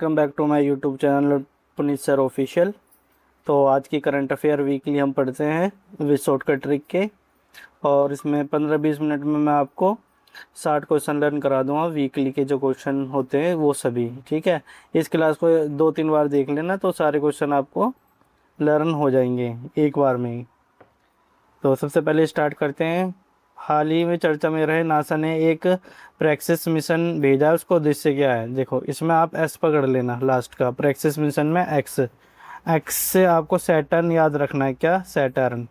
Welcome back to my YouTube channel Puneet sir official. तो आज की करंट अफेयर वीकली हम पढ़ते हैं विद शॉर्टकट ट्रिक के। और इसमें 15-20 मिनट में मैं आपको 60 क्वेश्चन लर्न करा दूंगा। वीकली के जो क्वेश्चन होते हैं वो सभी, ठीक है। इस क्लास को 2-3 बार देख लेना तो सारे क्वेश्चन आपको लर्न हो जाएंगे एक बार में ही। तो सबसे पहले स्टार्ट करते हैं। हाल ही में चर्चा में रहे नासा ने एक प्रैक्सिस मिशन भेजा, उसका उद्देश्य क्या है? देखो इसमें आप एस पकड़ लेना लास्ट का, प्रैक्सिस मिशन में एक्स। एक्स से आपको सैटर्न याद रखना है। क्या? सैटर्न।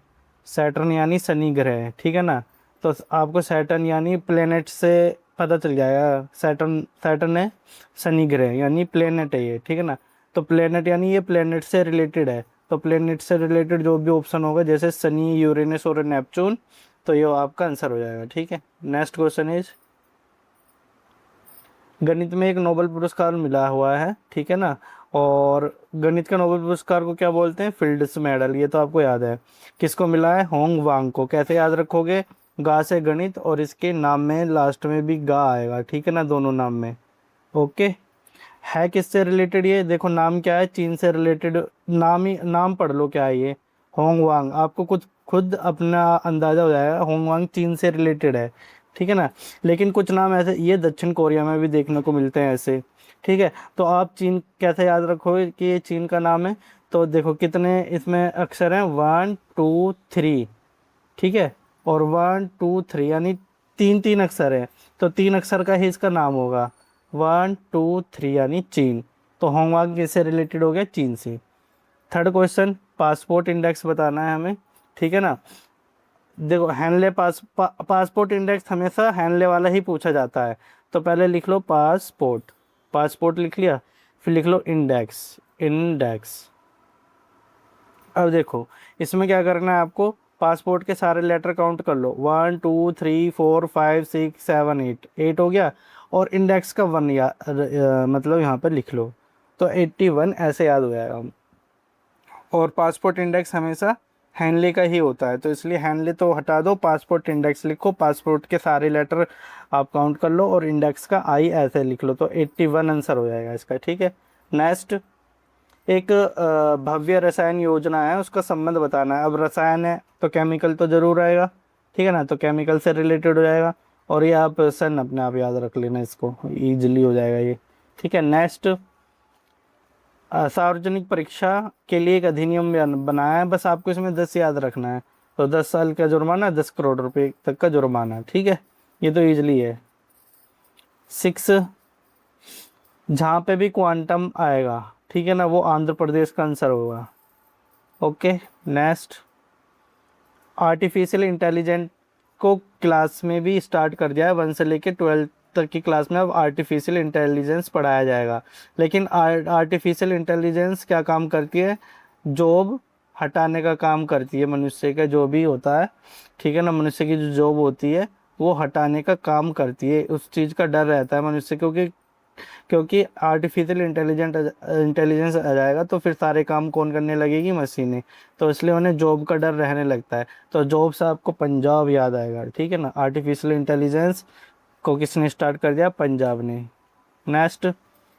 सैटर्न यानी शनि ग्रह, ठीक है ना। तो आपको सैटर्न यानी प्लेनेट से पता चल जाएगा। सैटर्न सैटर्न है शनि ग्रह यानी प्लेनेट है ये, ठीक है ना। तो प्लेनेट यानी ये प्लेनेट से रिलेटेड है। तो प्लेनेट से रिलेटेड जो भी ऑप्शन होगा जैसे शनि, यूरेनस और नेपच्यून, तो ये आपका आंसर हो जाएगा, ठीक है। नेक्स्ट क्वेश्चन इज, गणित में एक नोबेल पुरस्कार मिला हुआ है, ठीक है ना। और गणित का नोबेल पुरस्कार को क्या बोलते हैं? Fields medal. ये तो आपको याद है। किसको मिला है? होंग वांग को। कैसे याद रखोगे? गा से गणित और इसके नाम में लास्ट में भी गा आएगा, ठीक है ना, दोनों नाम में। ओके। है किससे रिलेटेड? ये देखो नाम क्या है, चीन से रिलेटेड। नाम ही नाम पढ़ लो क्या है ये, होंग वांग। आपको कुछ खुद अपना अंदाजा हो जाएगा, होंग वांग चीन से रिलेटेड है, ठीक है ना। लेकिन कुछ नाम ऐसे ये दक्षिण कोरिया में भी देखने को मिलते हैं ऐसे, ठीक है। तो आप चीन कैसे याद रखोगे कि ये चीन का नाम है? तो देखो कितने इसमें अक्षर हैं, 1 2 3, ठीक है। और 1 2 3 यानी तीन तीन अक्षर है। तो तीन अक्षर का ही इसका नाम होगा, 1 2 3 यानी चीन। तो होंगवांग किससे रिलेटेड हो गया? चीन से। थर्ड क्वेश्चन, पासपोर्ट इंडेक्स बताना है हमें, ठीक है ना। देखो हैंनले पासपोर्ट इंडेक्स हमेशा हैंनले वाला ही पूछा जाता है। तो पहले लिख लो पासपोर्ट, पासपोर्ट लिख लिया। फिर लिख लो इंडेक्स, इंडेक्स। अब देखो इसमें क्या करना है आपको, पासपोर्ट के सारे लेटर काउंट कर लो, 1 2 3 4 5 6 7 8, 8 हो गया। और इंडेक्स का 1 मतलब यहाँ पर लिख लो, तो 81 ऐसे याद हो जाएगा। और पासपोर्ट इंडेक्स हमेशा हैंनले का ही होता है, तो इसलिए हैंनले तो हटा दो, पासपोर्ट इंडेक्स लिखो। पासपोर्ट के सारे लेटर आप काउंट कर लो और इंडेक्स का आई ऐसे लिख लो, तो 81 आंसर हो जाएगा इसका, ठीक है। नेक्स्ट, एक भव्य रसायन योजना है, उसका संबंध बताना है। अब रसायन है तो केमिकल तो जरूर आएगा, ठीक है ना, तो केमिकल से रिलेटेड हो जाएगा। और ये आप सन अपने आप याद रख लेना, इसको इजीली हो जाएगा ये, ठीक है। नेक्स्ट, सार्वजनिक परीक्षा के लिए एक अधिनियम बनाया है, बस आपको इसमें 10 याद रखना है। तो 10 साल का जुर्माना, 10 करोड़ रुपए तक का जुर्माना, ठीक है। ये तो इजीली है। 6, जहाँ पे भी क्वांटम आएगा, ठीक है ना, वो आंध्र प्रदेश का आंसर होगा। ओके। नेक्स्ट, आर्टिफिशियल इंटेलिजेंट को क्लास में भी स्टार्ट कर दिया है, 1 से लेके 12 तक की क्लास में अब आर्टिफिशियल इंटेलिजेंस पढ़ाया जाएगा। लेकिन आर्टिफिशियल इंटेलिजेंस क्या काम करती है? जॉब हटाने का काम करती है, मनुष्य का जो भी होता है, ठीक है ना, मनुष्य की जो जॉब होती है वो हटाने का काम करती है। उस चीज़ का डर रहता है मनुष्य, क्योंकि क्योंकि आर्टिफिशियल इंटेलिजेंस आ जाएगा तो फिर सारे काम कौन करने लगेगी? मशीनें। तो इसलिए उन्हें जॉब का डर रहने लगता है। तो जॉब से आपको पंजाब याद आएगा, ठीक है ना। आर्टिफिशियल इंटेलिजेंस को किसने स्टार्ट कर दिया? पंजाब ने। नेक्स्ट,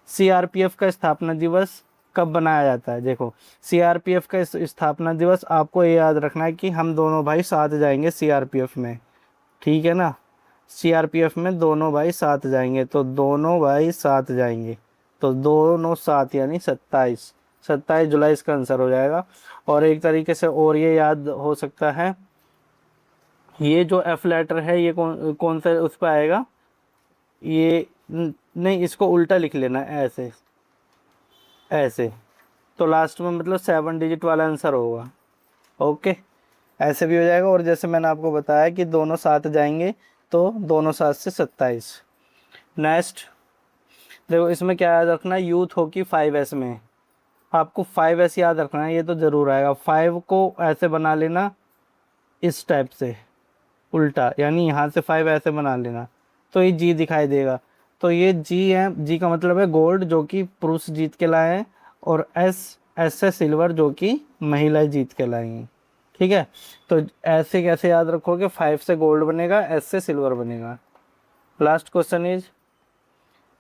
सीआरपीएफ का स्थापना दिवस कब बनाया जाता है? देखो सीआरपीएफ का स्थापना दिवस आपको ये याद रखना है कि हम दोनों भाई साथ जाएंगे सीआरपीएफ में, ठीक है ना। सीआरपीएफ में दोनों भाई साथ जाएंगे, तो दोनों भाई साथ जाएंगे, तो दोनों साथ यानी 27, 27 जुलाई इसका आंसर हो जाएगा। और एक तरीके से और ये याद हो सकता है, ये जो एफ लेटर है ये कौन कौन सा उस पर आएगा? ये नहीं, इसको उल्टा लिख लेना ऐसे, ऐसे। तो लास्ट में मतलब 7 डिजिट वाला आंसर होगा। ओके, ऐसे भी हो जाएगा। और जैसे मैंने आपको बताया कि दोनों साथ जाएंगे, तो दोनों साथ से 27। नेक्स्ट, देखो इसमें क्या याद रखना है, यूथ हॉकी 5S में आपको 5S याद रखना है, ये तो जरूर आएगा। 5 को ऐसे बना लेना इस टाइप से उल्टा, यानी यहाँ से 5 ऐसे बना लेना, तो ये जी दिखाई देगा। तो ये जी है, जी का मतलब है गोल्ड जो कि पुरुष जीत के लाए हैं, और एस से सिल्वर जो कि महिलाएं जीत के लाई हैं, ठीक है। तो ऐसे कैसे याद रखोगे? 5 से गोल्ड बनेगा, एस से सिल्वर बनेगा। लास्ट क्वेश्चन इज,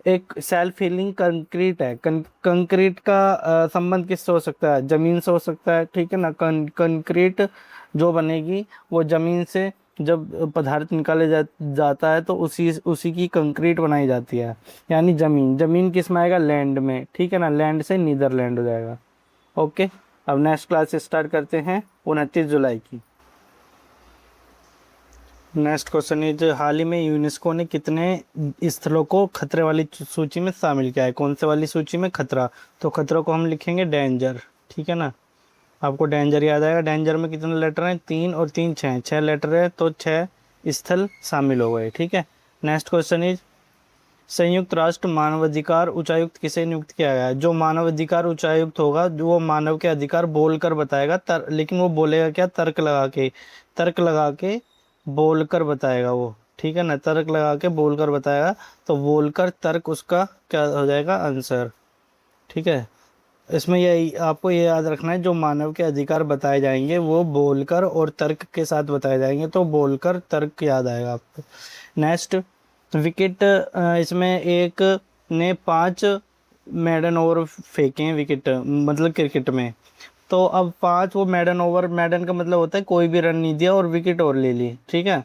एक सेल्फ हीलिंग कंक्रीट है। कंक्रीट का संबंध किससे हो सकता है? जमीन से हो सकता है, ठीक है ना। कंक्रीट जो बनेगी वो जमीन से जब पदार्थ निकाले जाता है तो उसी उसी की कंक्रीट बनाई जाती है। यानी जमीन, जमीन किस में आएगा? लैंड में, ठीक है ना। लैंड से नीदरलैंड हो जाएगा। ओके, अब नेक्स्ट क्लास स्टार्ट करते हैं 29 जुलाई की। नेक्स्ट क्वेश्चन इज, हाल ही में यूनेस्को ने कितने स्थलों को खतरे वाली सूची में शामिल किया है? कौन से वाली सूची में? खतरा। तो खतरों को हम लिखेंगे डेंजर, ठीक है ना। आपको डेंजर याद आएगा। डेंजर में कितने लेटर हैं? 3 और 3 6, 6 लेटर है तो 6 स्थल शामिल हो गए, ठीक है। नेक्स्ट क्वेश्चन इज, संयुक्त राष्ट्र मानवाधिकार उच्चायुक्त किसे नियुक्त किया गया है? जो मानवाधिकार उच्चायुक्त होगा जो वो मानव के अधिकार बोलकर बताएगा, लेकिन वो बोलेगा क्या? तर्क लगा के, तर्क लगा के बोलकर बताएगा वो, ठीक है ना। तर्क लगा के बोलकर बताएगा, तो बोलकर तर्क उसका क्या हो जाएगा? आंसर, ठीक है। इसमें ये आपको ये याद रखना है, जो मानव के अधिकार बताए जाएंगे वो बोलकर और तर्क के साथ बताए जाएंगे, तो बोलकर तर्क याद आएगा आपको। नेक्स्ट, विकेट, इसमें एक ने 5 मेडन ओवर फेंके हैं विकेट, मतलब क्रिकेट में। तो अब 5 वो मेडन ओवर, मेडन का मतलब होता है कोई भी रन नहीं दिया और विकेट और ले ली, ठीक है।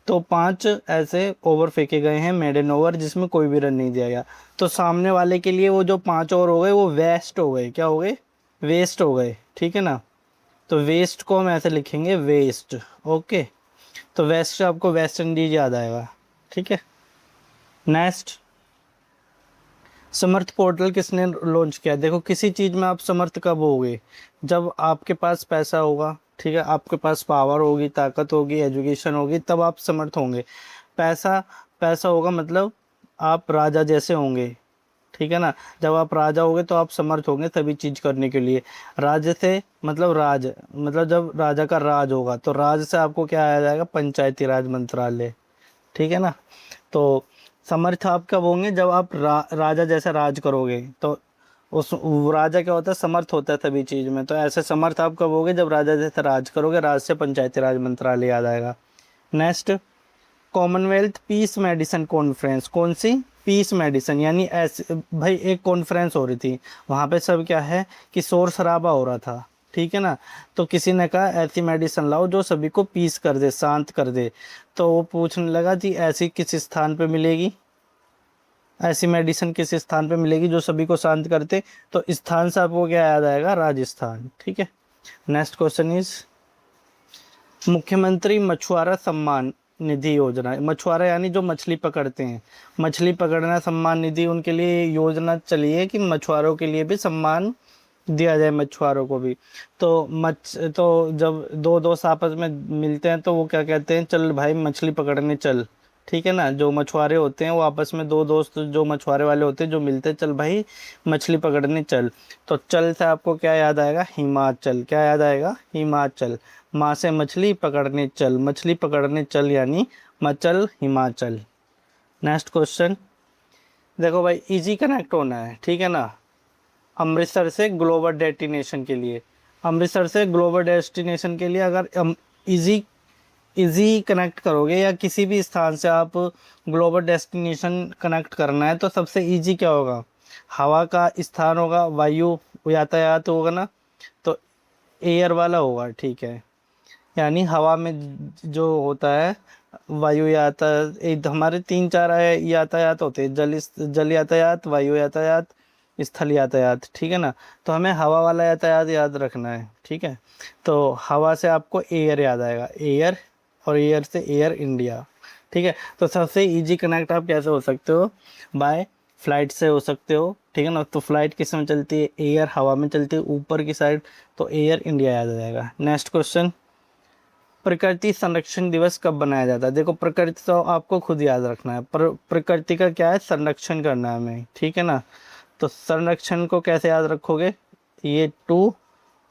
तो 5 ऐसे ओवर फेंके गए हैं, मेडन ओवर, जिसमें कोई भी रन नहीं दिया गया। तो सामने वाले के लिए वो जो 5 ओवर हो गए वो वेस्ट हो गए। क्या हो गए? वेस्ट हो गए, ठीक है ना। तो वेस्ट को हम ऐसे लिखेंगे, वेस्ट। ओके, तो वेस्ट से आपको वेस्ट इंडीज याद आएगा, ठीक है। नेक्स्ट, समर्थ पोर्टल किसने लॉन्च किया? देखो, किसी चीज़ में आप समर्थ कब होगे? जब आपके पास पैसा होगा, ठीक है, आपके पास पावर होगी, ताकत होगी, एजुकेशन होगी, तब आप समर्थ होंगे। पैसा, पैसा होगा मतलब आप राजा जैसे होंगे, ठीक है ना। जब आप राजा होगे तो आप समर्थ होंगे सभी चीज़ करने के लिए। राज्य से मतलब राज, मतलब जब राजा का राज होगा तो राज से आपको क्या आ जाएगा? पंचायती राज मंत्रालय, ठीक है ना। तो समर्थ आप कब होंगे? जब आप राजा जैसा राज करोगे, तो उस वो राजा क्या होता है? समर्थ होता है सभी चीज में। तो ऐसे समर्थ आप कब होगे? जब राजा जैसा राज करोगे। राज से पंचायती राज मंत्रालय याद आएगा। Next, Commonwealth peace medicine conference, कौन सी? पीस मेडिसिन, यानी ऐसे भाई एक कॉन्फ्रेंस हो रही थी, वहाँ पे सब क्या है कि शोर शराबा हो रहा था, ठीक है ना। तो किसी ने कहा ऐसी मेडिसिन लाओ जो सभी को पीस कर दे, शांत कर दे। तो वो पूछने लगा जी ऐसी किस स्थान पे मिलेगी? ऐसी मेडिसिन किस स्थान पे मिलेगी जो सभी को शांत करते? तो स्थान से आपको क्या याद आएगा? राजस्थान, ठीक है। नेक्स्ट क्वेश्चन इज, मुख्यमंत्री मछुआरा सम्मान निधि योजना, मछुआरा यानी जो मछली पकड़ते हैं, मछली पकड़ना सम्मान निधि, उनके लिए योजना चली है कि मछुआरों के लिए भी सम्मान दिया जाए, मछुआरों को भी। तो जब दो दोस्त आपस में मिलते हैं तो वो क्या कहते हैं? चल भाई मछली पकड़ने चल, ठीक है ना। जो मछुआरे होते हैं वो आपस में, दो दोस्त जो मछुआरे वाले होते हैं जो मिलते हैं, चल भाई मछली पकड़ने चल। तो चल से आपको क्या याद आएगा? हिमाचल। क्या याद आएगा? हिमाचल। माँ से मछली पकड़ने चल, मछली पकड़ने चल यानी मचल, हिमाचल। नेक्स्ट क्वेश्चन, देखो भाई इजी कनेक्ट होना है, ठीक है ना। अमृतसर से ग्लोबल डेस्टिनेशन के लिए, अमृतसर से ग्लोबल डेस्टिनेशन के लिए अगर इजी इजी कनेक्ट करोगे या किसी भी स्थान से आप ग्लोबल डेस्टिनेशन कनेक्ट करना है तो सबसे इजी क्या होगा? हवा का स्थान होगा, वायु यातायात होगा ना, तो एयर वाला होगा, ठीक है। यानी हवा में जो होता है वायु यातायात, एक हमारे 3 4 यातायात होते हैं, जल यातायात, वायु यातायात, स्थल यातायात, ठीक है ना। तो हमें हवा वाला यातायात याद रखना है, ठीक है। तो हवा से आपको एयर याद आएगा, एयर, और एयर से एयर इंडिया, ठीक है। तो सबसे इजी कनेक्ट आप कैसे हो सकते हो? बाय फ्लाइट से हो सकते हो, ठीक है ना। तो फ्लाइट किस में चलती है? एयर, हवा में चलती है ऊपर की साइड, तो एयर इंडिया याद आ जाएगा। नेक्स्ट क्वेश्चन, प्रकृति संरक्षण दिवस कब बनाया जाता है? देखो प्रकृति तो आपको खुद याद रखना है, पर प्रकृति का क्या है? संरक्षण करना है हमें, ठीक है ना। तो संरक्षण को कैसे याद रखोगे? ये 2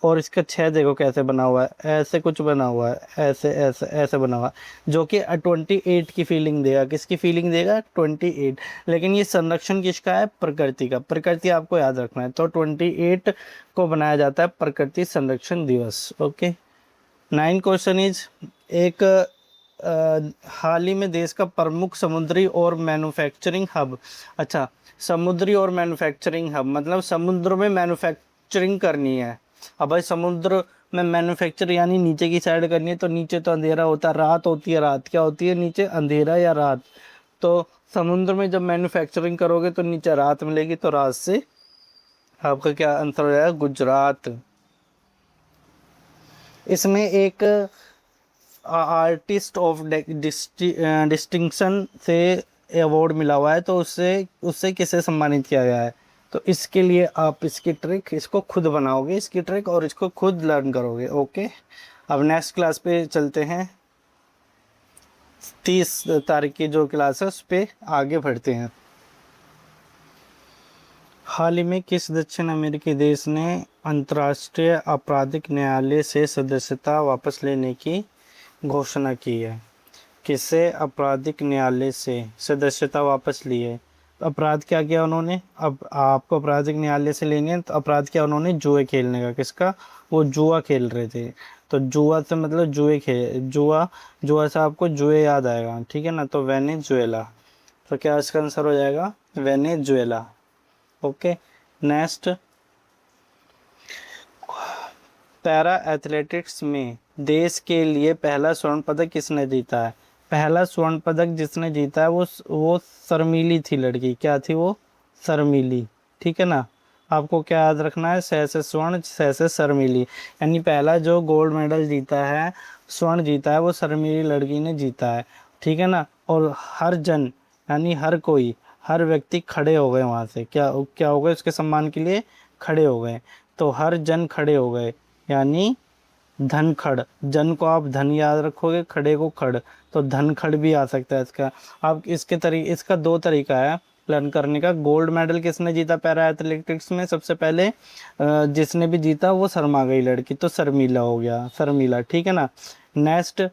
और इसका 6 देखो कैसे बना हुआ है, ऐसे कुछ बना हुआ है, ऐसे ऐसे ऐसे बना हुआ है, जो कि 28 की फीलिंग देगा। किसकी फीलिंग देगा? 28। लेकिन ये संरक्षण किसका है? प्रकृति का। प्रकृति आपको याद रखना है, तो 28 को बनाया जाता है प्रकृति संरक्षण दिवस। ओके, 9 क्वेश्चन इज, एक हाल ही में देश का प्रमुख समुद्री और मैन्युफैक्चरिंग हब। अच्छा, समुद्री और मैन्युफैक्चरिंग हब मतलब समुद्र में मैन्युफैक्चरिंग करनी है। अब भाई समुद्र में मैन्युफैक्चर यानी नीचे की साइड करनी है, तो नीचे तो अंधेरा होता है, रात होती है, रात क्या होती है नीचे, अंधेरा या रात। तो समुद्र में जब मैन्युफैक्चरिंग करोगे तो नीचे रात मिलेगी, तो रात से आपका क्या आंसर हो जाएगा, गुजरात। इसमें एक आर्टिस्ट ऑफ डिस्टिंक्शन से अवार्ड मिला हुआ है, तो उससे उससे किसे सम्मानित किया गया है। तो इसके लिए आप इसकी ट्रिक इसको खुद बनाओगे, इसकी ट्रिक, और इसको खुद लर्न करोगे। ओके, अब नेक्स्ट क्लास पे चलते हैं। 30 तारीख की जो क्लास है उस पे आगे बढ़ते हैं। हाल ही में किस दक्षिण अमेरिकी देश ने अंतर्राष्ट्रीय आपराधिक न्यायालय से सदस्यता वापस लेने की घोषणा की है? किसे आपराधिक न्यायालय से सदस्यता वापस ली है? अपराध क्या किया उन्होंने? अब आपको आपराधिक न्यायालय से लेनी है, तो अपराध क्या उन्होंने, जुए खेलने का। किसका? वो जुआ खेल रहे थे। तो जुआ से मतलब जुआ, जुआ से आपको जुए याद आएगा, ठीक है ना, तो वेनेजुएला। तो क्या इसका आंसर हो जाएगा, Venezuela. Okay, next, para athletics में देश के लिए पहला स्वर्ण पदक किसने जीता है? पहला स्वर्ण पदक जिसने जीता है वो शर्मीली थी लड़की। क्या थी वो? शर्मीली, ठीक है ना। आपको क्या याद रखना है, से स्वर्ण, से शर्मीली, यानी पहला जो गोल्ड मेडल जीता है, स्वर्ण जीता है, वो शर्मीली लड़की ने जीता है, ठीक है ना। और हर जन यानी हर कोई, हर व्यक्ति खड़े हो गए वहाँ से, क्या क्या हो गए, उसके सम्मान के लिए खड़े हो गए। तो हर जन खड़े हो गए, यानी धनखड़, जन को आप धन याद रखोगे, खड़े को खड़, तो धनखड़ भी आ सकता है इसका। आप इसका दो तरीका है लर्न करने का। गोल्ड मेडल किसने जीता पैरा एथलेटिक्स में? सबसे पहले जिसने भी जीता वो शर्मा गई लड़की, तो शर्मिला हो गया, शर्मिला, ठीक है ना। नेक्स्ट,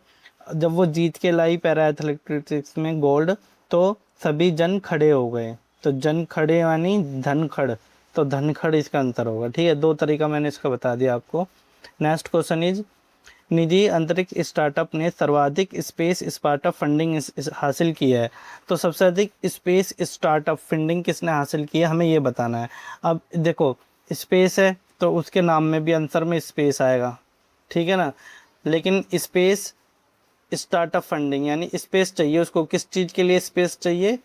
जब वो जीत के लाई पैरा एथलेटिक्स में गोल्ड, तो सभी जन खड़े हो गए, तो जन खड़े यानी धनखड़, तो धनखड़ इसका आंसर होगा, ठीक है। दो तरीका मैंने इसका बता दिया आपको। नेक्स्ट क्वेश्चन इज, निजी अंतरिक्ष स्टार्टअप ने सर्वाधिक स्पेस स्टार्टअप फंडिंग हासिल की है। तो सबसे अधिक स्पेस स्टार्टअप फंडिंग किसने हासिल की है, हमें ये बताना है। अब देखो, स्पेस है तो उसके नाम में भी आंसर में स्पेस आएगा, ठीक है ना। लेकिन स्पेस स्टार्टअप फंडिंग यानी स्पेस चाहिए उसको, किस चीज़ के लिए स्पेस चाहिए?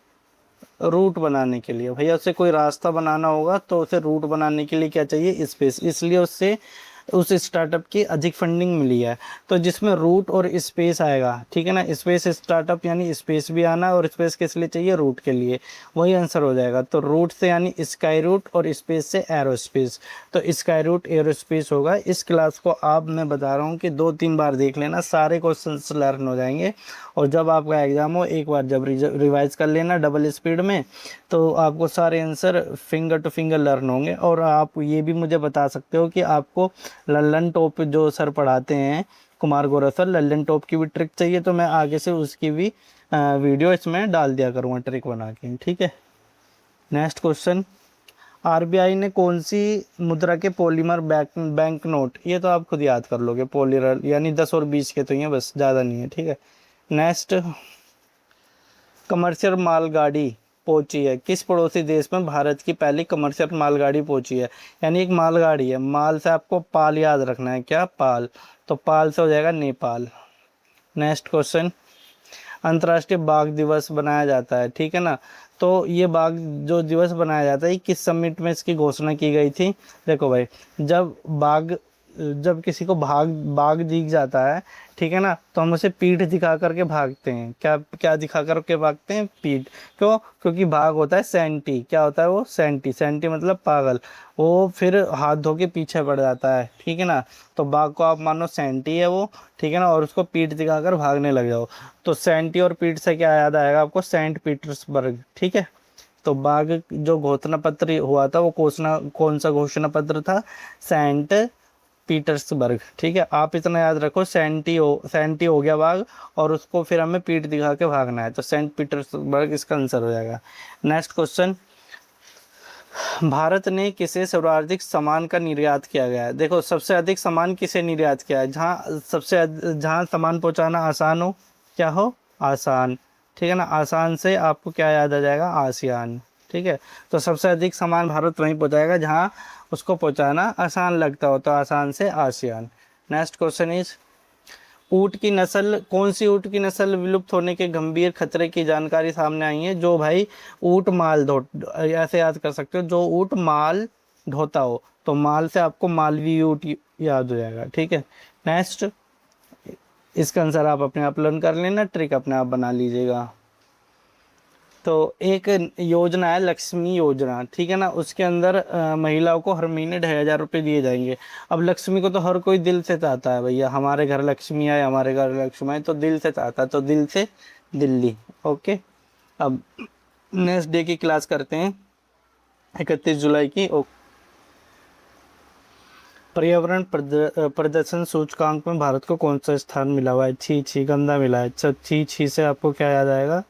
रूट बनाने के लिए। भैया उसे कोई रास्ता बनाना होगा, तो उसे रूट बनाने के लिए क्या चाहिए? स्पेस। इसलिए उससे उस स्टार्टअप की अधिक फंडिंग मिली है। तो जिसमें रूट और स्पेस आएगा, ठीक है ना, स्पेस स्टार्टअप यानी स्पेस भी आना, और स्पेस किस लिए चाहिए? रूट के लिए, वही आंसर हो जाएगा। तो रूट से यानी स्काई रूट, और स्पेस से एरोस्पेस, तो स्काई रूट एरोस्पेस होगा। इस क्लास को आप, मैं बता रहा हूँ कि 2-3 बार देख लेना, सारे क्वेश्चन लर्न हो जाएंगे। और जब आपका एग्जाम हो, एक बार जब रिवाइज कर लेना डबल स्पीड में, तो आपको सारे answer finger two finger learn होंगे। और आप ये भी मुझे बता सकते हो कि आपको लल्लन टॉप जो सर पढ़ाते हैं, कुमार गौरव सर, लल्लन टॉप की भी ट्रिक चाहिए, तो मैं आगे से उसकी भी वीडियो इसमें डाल दिया करूँगा ट्रिक बना के, ठीक है। नेक्स्ट क्वेश्चन, आरबीआई ने कौन सी मुद्रा के पॉलीमर बैंक नोट, ये तो आप खुद याद कर लोगे, पॉलीमर यानी 10 और 20 के तो ये बस, ज़्यादा नहीं है, ठीक है। नेक्स्ट, कमर्शियल मालगाड़ी पहुंची है, किस पड़ोसी देश में भारत की पहली कमर्शियल मालगाड़ी पहुंची है? यानी एक मालगाड़ी है, माल से आपको पाल याद रखना है, क्या? पाल, तो पाल से हो जाएगा नेपाल। नेक्स्ट क्वेश्चन, अंतर्राष्ट्रीय बाघ दिवस बनाया जाता है, ठीक है ना। तो ये बाघ जो दिवस बनाया जाता है, किस समिट में इसकी घोषणा की गई थी? देखो भाई, जब किसी को बाघ दिख जाता है, ठीक है ना, तो हम उसे पीठ दिखा करके भागते हैं। क्या क्या दिखा करके भागते हैं? पीठ। क्यों? क्योंकि बाघ होता है सैंटी, क्या होता है वो? सैंटी, सैंटी मतलब पागल, वो फिर हाथ धो के पीछे पड़ जाता है, ठीक है ना। तो बाघ को आप मानो सैंटी है वो, ठीक है ना, और उसको पीठ दिखाकर भागने लग जाओ। तो सैंटी और पीठ से क्या याद आएगा आपको? सेंट पीटर्सबर्ग, ठीक है। तो बाघ जो घोषणा पत्र हुआ था, वो कौन सा घोषणा पत्र था? सेंट पीटर्सबर्ग, ठीक है। आप इतना याद रखो, सेंटी हो गया बाघ, और उसको फिर हमें पीठ दिखा के भागना है, तो सेंट पीटर्सबर्ग इसका आंसर हो जाएगा। नेक्स्ट क्वेश्चन, भारत ने किसे सर्वाधिक सामान का निर्यात किया गया है? देखो, सबसे अधिक सामान किसे निर्यात किया है? जहाँ सामान पहुँचाना आसान हो, क्या हो, आसान। ठीक है ना, आसान से आपको क्या याद आ जाएगा, आसियान। ठीक है, तो सबसे अधिक सामान भारत वहीं पहुंचाएगा जहां उसको पहुंचाना आसान लगता हो, तो आसान से आसियान। नेक्स्ट क्वेश्चन इज, ऊँट की नस्ल, कौन सी ऊँट की नस्ल विलुप्त होने के गंभीर खतरे की जानकारी सामने आई है? जो भाई ऊँट माल ढो, ऐसे याद कर सकते हो, जो ऊँट माल ढोता हो, तो माल से आपको मालवी ऊँट याद हो जाएगा। ठीक है, नेक्स्ट, इसका आंसर आप अपने आप लर्न कर लेना, ट्रिक अपने आप बना लीजिएगा। तो एक योजना है लक्ष्मी योजना, ठीक है ना, उसके अंदर महिलाओं को हर महीने 2,500 रुपये दिए जाएंगे। अब लक्ष्मी को तो हर कोई दिल से चाहता है भैया, हमारे घर लक्ष्मी आए, हमारे घर लक्ष्मी आए, तो दिल से चाहता है, तो दिल से दिल्ली। ओके, अब नेक्स्ट डे की क्लास करते हैं, 31 जुलाई की। पर्यावरण प्रदर्शन सूचकांक में भारत को कौन सा स्थान मिला हुआ है? छी छी, गंदा मिला है। छी छी से आपको क्या याद आएगा,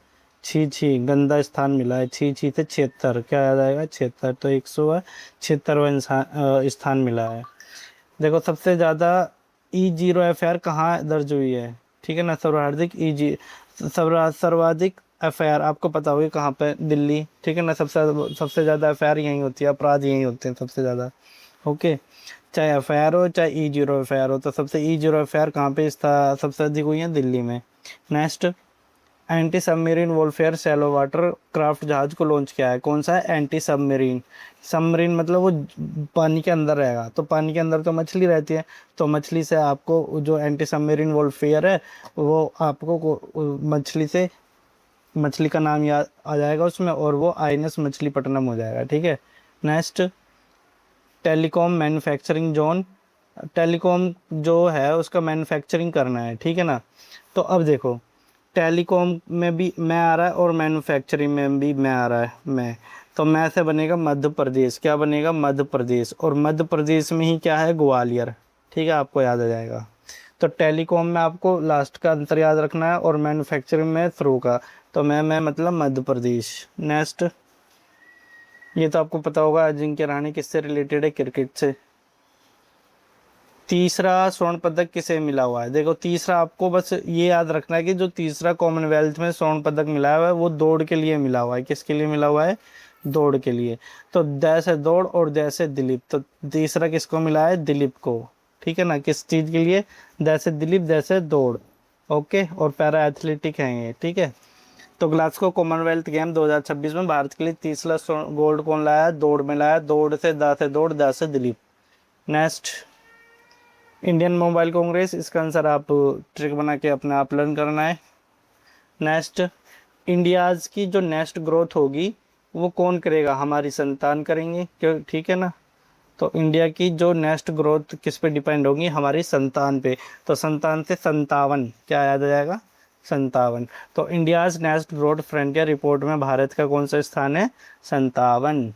छी छी, गंदा स्थान मिला है। छी छी से 76, क्या याद आएगा, 76, तो 176वां स्थान मिला है। देखो सबसे ज़्यादा E0FR कहाँ दर्ज हुई है? ठीक है ना, सर्वाधिक सर्वाधिक FIR आपको पता होगी कहाँ पे, दिल्ली। ठीक है ना, सबसे सबसे ज़्यादा FIR यहीं होती है, अपराध यहीं होते हैं सबसे ज़्यादा। ओके, चाहे FIR हो चाहे E0FR हो, तो सबसे E0FR कहाँ पे सबसे अधिक हुई है, दिल्ली में। Next, anti submarine warfare shallow water craft जहाज को लॉन्च किया है, कौन सा है, एंटी सबमरीन। सबमरीन मतलब वो पानी के अंदर रहेगा, तो पानी के अंदर तो मछली रहती है, तो मछली से आपको जो एंटी सबमरीन वॉरफेयर है, वो आपको मछली से, मछली का नाम याद आ जाएगा उसमें, और वो INS मछलीपट्टनम हो जाएगा। ठीक है, next, telecom manufacturing zone, telecom जो है उसका मैन्युफैक्चरिंग करना है। ठीक है ना, तो अब देखो, टेलीकॉम में भी मैं आ रहा है और मैन्युफैक्चरिंग में भी मैं आ रहा है, मैं, तो मैं से बनेगा मध्य प्रदेश, क्या बनेगा, मध्य प्रदेश, और मध्य प्रदेश में ही क्या है, ग्वालियर। ठीक है, आपको याद आ जाएगा। तो टेलीकॉम में आपको लास्ट का अंतर याद रखना है, और मैन्युफैक्चरिंग में थ्रू का, तो मैं मतलब मध्य प्रदेश। नेक्स्ट, ये तो आपको पता होगा, अजिंक्य रहाणे किससे रिलेटेड है, क्रिकेट से। तीसरा स्वर्ण पदक किसे मिला हुआ है? देखो तीसरा आपको बस ये याद रखना है कि जो तीसरा कॉमनवेल्थ में स्वर्ण पदक मिला हुआ है वो दौड़ के लिए मिला हुआ है। किसके लिए मिला हुआ है? दौड़ के लिए। तो द से दौड़ और द से दिलीप, तो तीसरा किसको मिला है? दिलीप को। ठीक है ना, किस चीज के लिए? द से दिलीप, द से दौड़। ओके, और पैरा एथलेटिक है ये। ठीक है, तो ग्लासगो कॉमनवेल्थ गेम 2026 में भारत के लिए तीसरा गोल्ड कौन लाया? दौड़ में लाया। दौड़ से दौड़, द से Dilip. Next, Indian mobile Congress, इसका आंसर आप ट्रिक बना के अपने आप लर्न करना है। नेक्स्ट, इंडियाज की जो नेक्स्ट ग्रोथ होगी वो कौन करेगा? हमारी संतान करेंगे, क्यों? ठीक है ना, तो इंडिया की जो नेक्स्ट ग्रोथ किस पे डिपेंड होगी? हमारी संतान पे। तो संतान से 57, क्या याद आ जाएगा? 57। तो India's next growth frontier report में भारत का कौन सा स्थान है? 57।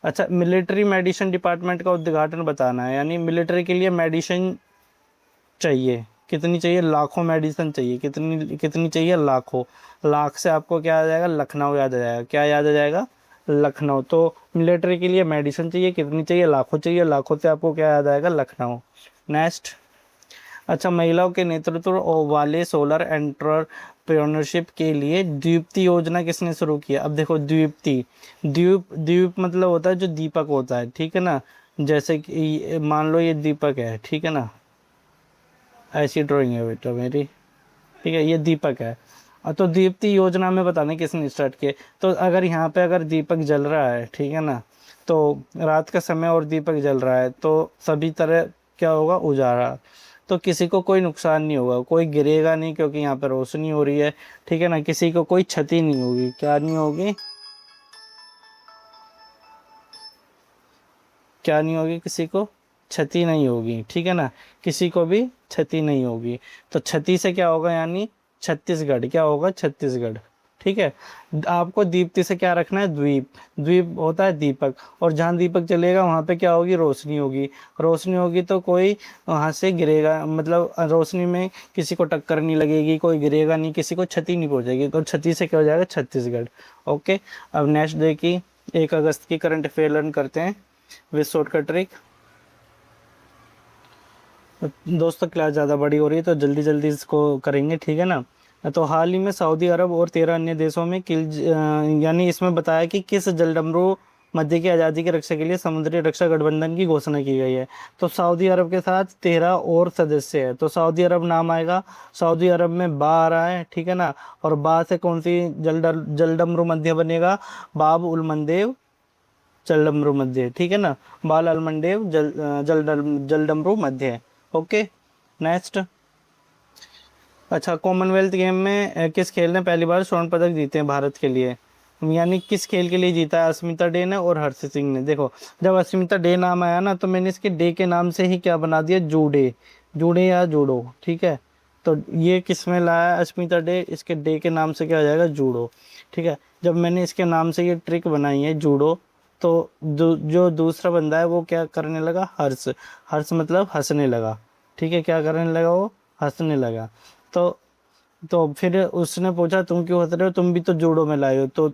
अच्छा, मिलिट्री मेडिसिन डिपार्टमेंट का उद्घाटन बताना है, यानी मिलिट्री के लिए मेडिसिन चाहिए, कितनी चाहिए? लाखों मेडिसिन चाहिए। कितनी कितनी चाहिए? लाखों। लाख से आपको क्या आ जाएगा? लखनऊ याद आ जाएगा। क्या याद आ जाएगा? लखनऊ। तो मिलिट्री के लिए मेडिसिन चाहिए, कितनी चाहिए? लाखों चाहिए। लाखों से आपको क्या याद आएगा? लखनऊ। नेक्स्ट, अच्छा, महिलाओं के नेतृत्व वाले सोलर एंटरप्रेन्योरशिप के लिए दीप्ति योजना किसने शुरू किया? अब देखो, दीप्ति, द्वीप मतलब होता है जो दीपक होता है। ठीक है ना, जैसे कि मान लो ये दीपक है, ठीक है ना, ऐसी ड्राइंग है बेटा मेरी। ठीक है, ये दीपक है। तो दीप्ति योजना में बताने किसने स्टार्ट किए? तो अगर यहाँ पे अगर दीपक जल रहा है, ठीक है ना, तो रात का समय और दीपक जल रहा है, तो सभी तरह क्या होगा? उजाला। तो किसी को कोई नुकसान नहीं होगा, कोई गिरेगा नहीं, क्योंकि यहाँ पे रोशनी हो रही है। ठीक है ना, किसी को कोई क्षति नहीं होगी। क्या नहीं होगी? क्या नहीं होगी? किसी को क्षति नहीं होगी। ठीक है ना, किसी को भी क्षति नहीं होगी। तो क्षति से क्या होगा? यानी छत्तीसगढ़। क्या होगा? छत्तीसगढ़। ठीक है, आपको दीप्ति से क्या रखना है? द्वीप। द्वीप होता है दीपक, और जहाँ दीपक चलेगा वहाँ पे क्या होगी? रोशनी होगी। रोशनी होगी तो कोई वहाँ से गिरेगा, मतलब रोशनी में किसी को टक्कर नहीं लगेगी, कोई गिरेगा नहीं, किसी को क्षति नहीं पहुँचेगी। तो क्षति से क्या हो जाएगा? छत्तीसगढ़। ओके, अब नेक्स्ट डे की 1 अगस्त की करंट अफेयर लर्न करते हैं विद शॉर्टकट ट्रिक। दोस्तों क्लास ज़्यादा बड़ी हो रही है तो जल्दी जल्दी इसको करेंगे, ठीक है ना। तो हाल ही में सऊदी अरब और 13 अन्य देशों में यानी इसमें बताया कि किस जलडमरू मध्य की आज़ादी की रक्षा के लिए समुद्री रक्षा गठबंधन की घोषणा की गई है। तो सऊदी अरब के साथ 13 और सदस्य है। तो सऊदी अरब नाम आएगा, सऊदी अरब में बा आ रहा है, ठीक है ना। और बा से कौन सी जलडमरू मध्य बनेगा, बाब उल मंदेव जलडमरू मध्य, ठीक है ना। बाल अलमंडेव जलडमरू मध्य। Okay, next. अच्छा, कॉमनवेल्थ गेम में किस खेल ने पहली बार स्वर्ण पदक जीते हैं भारत के लिए, यानी किस खेल के लिए जीता है अस्मिता डे ने और हर्ष सिंह ने। देखो, जब अस्मिता डे नाम आया ना, तो मैंने इसके डे के नाम से ही क्या बना दिया, जूडे, जूडे या जूडो, ठीक है। तो ये किस में लाया अस्मिता डे, इसके डे के नाम से क्या हो जाएगा, जूडो, ठीक है। जब मैंने इसके नाम से ये ट्रिक बनाई है जूडो, तो जो दूसरा बंदा है वो क्या करने लगा, हर्ष, हर्ष मतलब हंसने लगा, ठीक है। क्या करने लगा, वो हंसने लगा। तो फिर उसने पूछा तुम क्यों हंस रहे हो, तुम भी तो जूडो में लाए हो।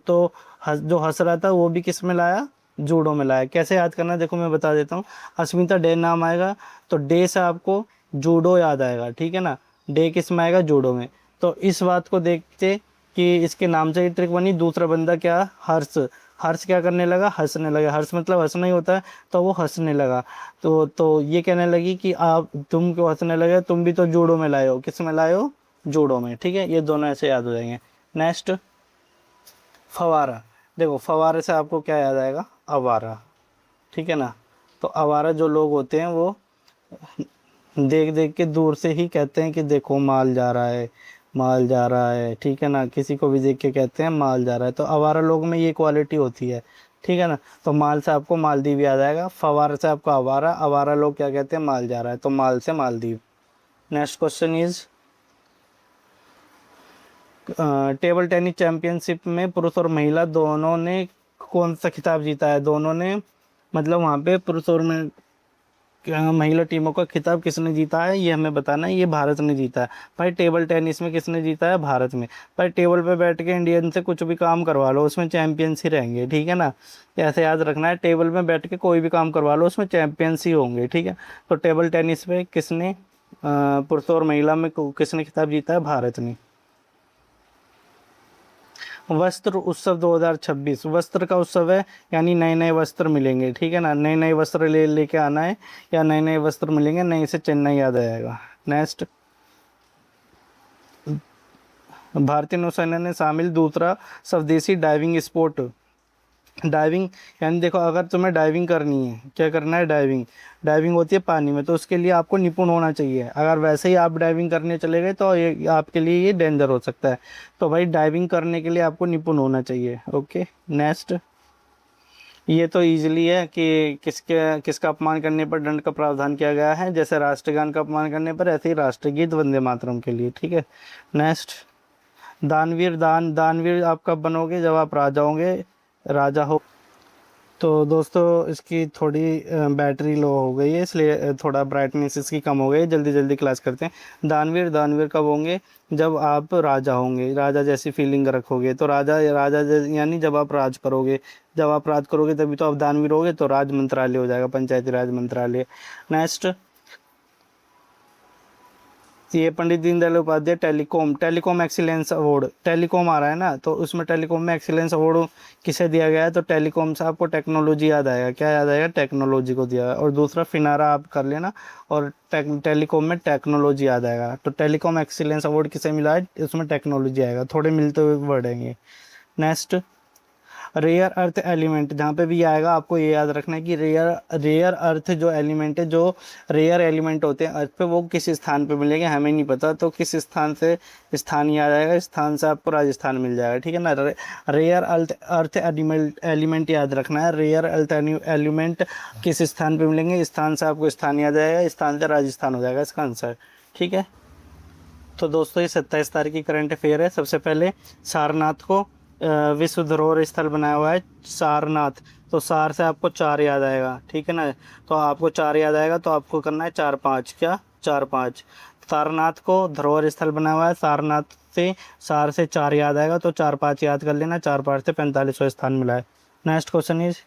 जो हंस रहा था वो भी किस में लाया, जूडो में लाया। कैसे याद करना है, देखो मैं बता देता हूँ। अस्मिता डे नाम आएगा तो डे से आपको जूडो याद आएगा, ठीक है ना। डे किस में आएगा, जूडो में। तो इस बात को देखते कि इसके नाम से ही ट्रिक बनी। दूसरा बंदा क्या, हर्ष, हर्ष क्या करने लगा, हंसने लगा। हर्ष मतलब हंसना ही होता है, तो वो हंसने लगा। तो ये कहने लगी कि आप, तुम क्यों हंसने लगे, तुम भी तो जूडो में लाए हो। किस में लाए हो, जूडो में, ठीक है। ये दोनों ऐसे याद हो जाएंगे। नेक्स्ट, फवारा। देखो, फवारे से आपको क्या याद आएगा, अवारा, ठीक है ना। तो अवारा जो लोग होते हैं वो देख देख के दूर से ही कहते हैं कि देखो माल जा रहा है, माल जा रहा है, ठीक है ना। किसी को भी देख के कहते हैं माल जा रहा है। तो आवारा लोग में ये क्वालिटी होती है, ठीक है ना। तो माल से आपको मालदीव याद आएगा, फवारा से आपको आवारा, आवारा लोग क्या कहते हैं, माल जा रहा है, तो माल से Maldives. Next question is, table tennis championship में पुरुष और महिला दोनों ने कौन सा खिताब जीता है, दोनों ने, मतलब वहाँ पे पुरुष और महिला टीमों का खिताब किसने जीता है, ये हमें बताना है। ये भारत ने जीता है भाई। टेबल टेनिस में किसने जीता है, भारत में। भाई टेबल पे बैठ के इंडियन से कुछ भी काम करवा लो, उसमें चैंपियंस ही रहेंगे, ठीक है ना। ऐसे याद रखना है, टेबल में बैठ के कोई भी काम करवा लो उसमें चैंपियंस ही होंगे, ठीक है। तो टेबल टेनिस पे किसने, पुरुष और महिला में किसने खिताब जीता है, भारत ने। वस्त्र उत्सव 2026, वस्त्र का उत्सव है, यानी नए नए वस्त्र मिलेंगे, ठीक है ना। नए नए वस्त्र लेके आना है, या नए नए वस्त्र मिलेंगे, नए से चेन्नई याद आएगा। नेक्स्ट, भारतीय नौसेना ने शामिल दूसरा स्वदेशी डाइविंग स्पोर्ट। डाइविंग, यानी देखो, अगर तुम्हें डाइविंग करनी है, क्या करना है, डाइविंग, डाइविंग होती है पानी में, तो उसके लिए आपको निपुण होना चाहिए। अगर वैसे ही आप डाइविंग करने चले गए तो ये आपके लिए ये डेंजर हो सकता है। तो भाई डाइविंग करने के लिए आपको निपुण होना चाहिए। Okay, next. ये तो इजीली है कि किसका अपमान करने पर दंड का प्रावधान किया गया है। जैसे राष्ट्रगान का अपमान करने पर, ऐसे ही राष्ट्रगीत वंदे मातरम के लिए, ठीक है। नेक्स्ट, दानवीर आप कब बनोगे, जब आप राजा होंगे, राजा हो। तो दोस्तों, इसकी थोड़ी बैटरी लो हो गई है, इसलिए थोड़ा ब्राइटनेस इसकी कम हो गई है। जल्दी जल्दी क्लास करते हैं। दानवीर कब होंगे, जब आप राजा होंगे, राजा जैसी फीलिंग रखोगे। तो यानी जब आप राज करोगे, जब आप राज करोगे तभी तो आप दानवीर होगे। तो राज मंत्रालय हो जाएगा, पंचायती राज मंत्रालय। नेक्स्ट, ये Pandit Deendayal Upadhyay telecom excellence award, telecom आ रहा है ना, तो उसमें टेलीकॉम में एक्सीलेंस अवार्ड किसे दिया गया है, तो टेलीकॉम से आपको टेक्नोलॉजी याद आएगा। क्या याद आएगा, टेक्नोलॉजी को दिया है। और दूसरा फिनारा आप कर लेना, और टेलीकॉम में टेक्नोलॉजी याद आएगा। तो टेलीकॉम एक्सीलेंस अवार्ड किसे मिला है, उसमें टेक्नोलॉजी आएगा, थोड़े मिलते हुए वर्ड हैं ये। नेक्स्ट, रेयर अर्थ एलिमेंट, जहाँ पे भी आएगा आपको ये याद रखना है कि रेयर अर्थ जो एलिमेंट है, जो रेयर एलिमेंट होते हैं अर्थ पे, वो किस स्थान पे मिलेंगे हमें नहीं पता। तो किस स्थान से स्थान याद आएगा, स्थान से आपको राजस्थान मिल जाएगा, ठीक है ना। रेयर अर्थ एलिमेंट याद रखना है। रेयर अर्थ एलिमेंट किस स्थान पे मिलेंगे, स्थान से आपको स्थान याद आएगा, स्थान से राजस्थान हो जाएगा इसका आंसर, ठीक है। तो दोस्तों, ये 27 तारीख की करंट अफेयर है। सबसे पहले सारनाथ को विश्व धरोहर स्थल बनाया हुआ है, सारनाथ। तो सार से आपको चार याद आएगा, ठीक है ना। तो आपको चार याद आएगा, तो आपको करना है चार पाँच, क्या, चार पाँच। सारनाथ को धरोहर स्थल बनाया हुआ है, सारनाथ से, सार से चार याद आएगा, तो चार पाँच याद कर लेना। चार पाँच से 45वां स्थान मिला है। नेक्स्ट क्वेश्चन इज,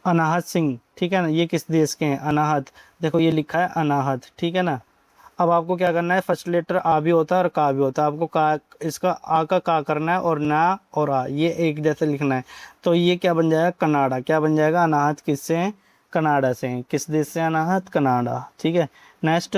अनाहत सिंह, ठीक है ना, ये किस देश के हैं, अनाहत। देखो ये लिखा है अनाहत, ठीक है ना। अब आपको क्या करना है, फर्स्ट लेटर आ भी होता है और का भी होता है, आपको का, इसका आ का का करना है और ना और आ ये एक जैसे लिखना है। तो ये क्या बन जाएगा, कनाडा। क्या बन जाएगा, अनाहत किससे हैं, कनाडा से हैं। किस देश से अनाहत, कनाडा। ठीक है, नेक्स्ट।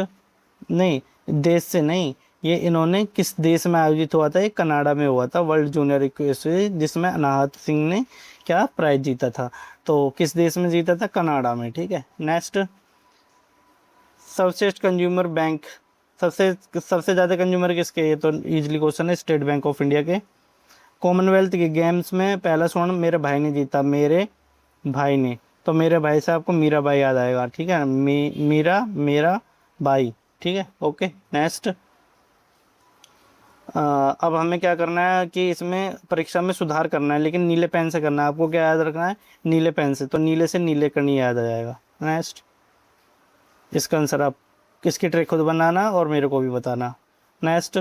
नहीं, देश से नहीं, ये इन्होंने किस देश में आयोजित हुआ था, ये कनाडा में हुआ था, वर्ल्ड जूनियर इक्वेशरी, जिसमें अनाहत सिंह ने क्या प्राइज जीता था। तो किस देश में जीता था, कनाडा में। ठीक है, नेक्स्ट। सर्वश्रेष्ठ कंज्यूमर बैंक, सबसे सबसे ज़्यादा कंज्यूमर किसके, ये तो इजीली क्वेश्चन है, स्टेट बैंक ऑफ इंडिया के। कॉमनवेल्थ के गेम्स में पहला स्वर्ण मेरे भाई ने जीता, मेरे भाई ने। तो मेरे भाई से आपको मीरा बाई याद आएगा। ठीक है, मीरा मेरा बाई। ठीक है, ओके, नेक्स्ट। अब हमें क्या करना है कि इसमें परीक्षा में सुधार करना है, लेकिन नीले पेन से करना है। आपको क्या याद रखना है, नीले पेन से। तो नीले से नीले करनी याद आ जाएगा। नेक्स्ट, इसका आंसर आप किसकी ट्रिक खुद बनाना और मेरे को भी बताना। नेक्स्ट,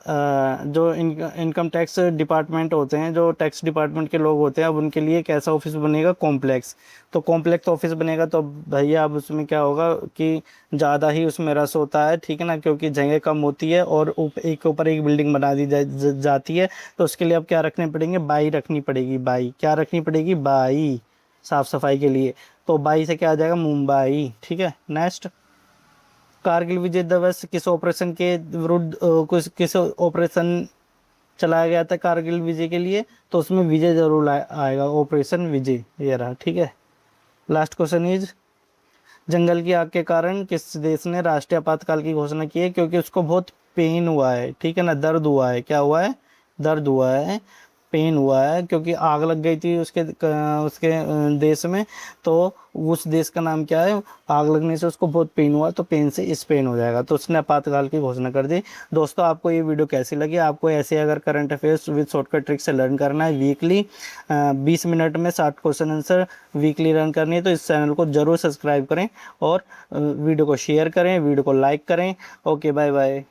जो इनकम टैक्स डिपार्टमेंट होते हैं, जो टैक्स डिपार्टमेंट के लोग होते हैं, अब उनके लिए कैसा ऑफिस बनेगा, कॉम्प्लेक्स। तो कॉम्प्लेक्स ऑफिस बनेगा तो भैया अब उसमें क्या होगा कि ज़्यादा ही उसमें रस होता है। ठीक है ना, क्योंकि जगह कम होती है और एक के ऊपर एक बिल्डिंग बना दी जाती है। तो उसके लिए अब क्या रखने पड़ेंगे, बाई रखनी पड़ेगी। बाई क्या रखनी पड़ेगी, बाई, साफ सफाई के लिए। तो बाई से क्या आ जाएगा, मुंबई। ठीक है, नेक्स्ट। कारगिल विजय दिवस किस ऑपरेशन के विरुद्ध किस ऑपरेशन चलाया गया था कारगिल विजय के लिए। तो उसमें विजय जरूर आएगा, ऑपरेशन विजय ये रहा। ठीक है, लास्ट क्वेश्चन इज, जंगल की आग के कारण किस देश ने राष्ट्रीय आपातकाल की घोषणा की है, क्योंकि उसको बहुत पेन हुआ है। ठीक है ना, दर्द हुआ है। क्या हुआ है, दर्द हुआ है, पेन हुआ है, क्योंकि आग लग गई थी उसके देश में। तो उस देश का नाम क्या है, आग लगने से उसको बहुत पेन हुआ, तो पेन से स्पेन हो जाएगा। तो उसने आपातकाल की घोषणा कर दी। दोस्तों, आपको ये वीडियो कैसी लगी, आपको ऐसे अगर current affairs with shortcut trick से लर्न करना है, वीकली 20 मिनट में 60 क्वेश्चन आंसर वीकली रन करनी है, तो इस चैनल को जरूर सब्सक्राइब करें और वीडियो को शेयर करें, वीडियो को लाइक करें। Okay, bye bye.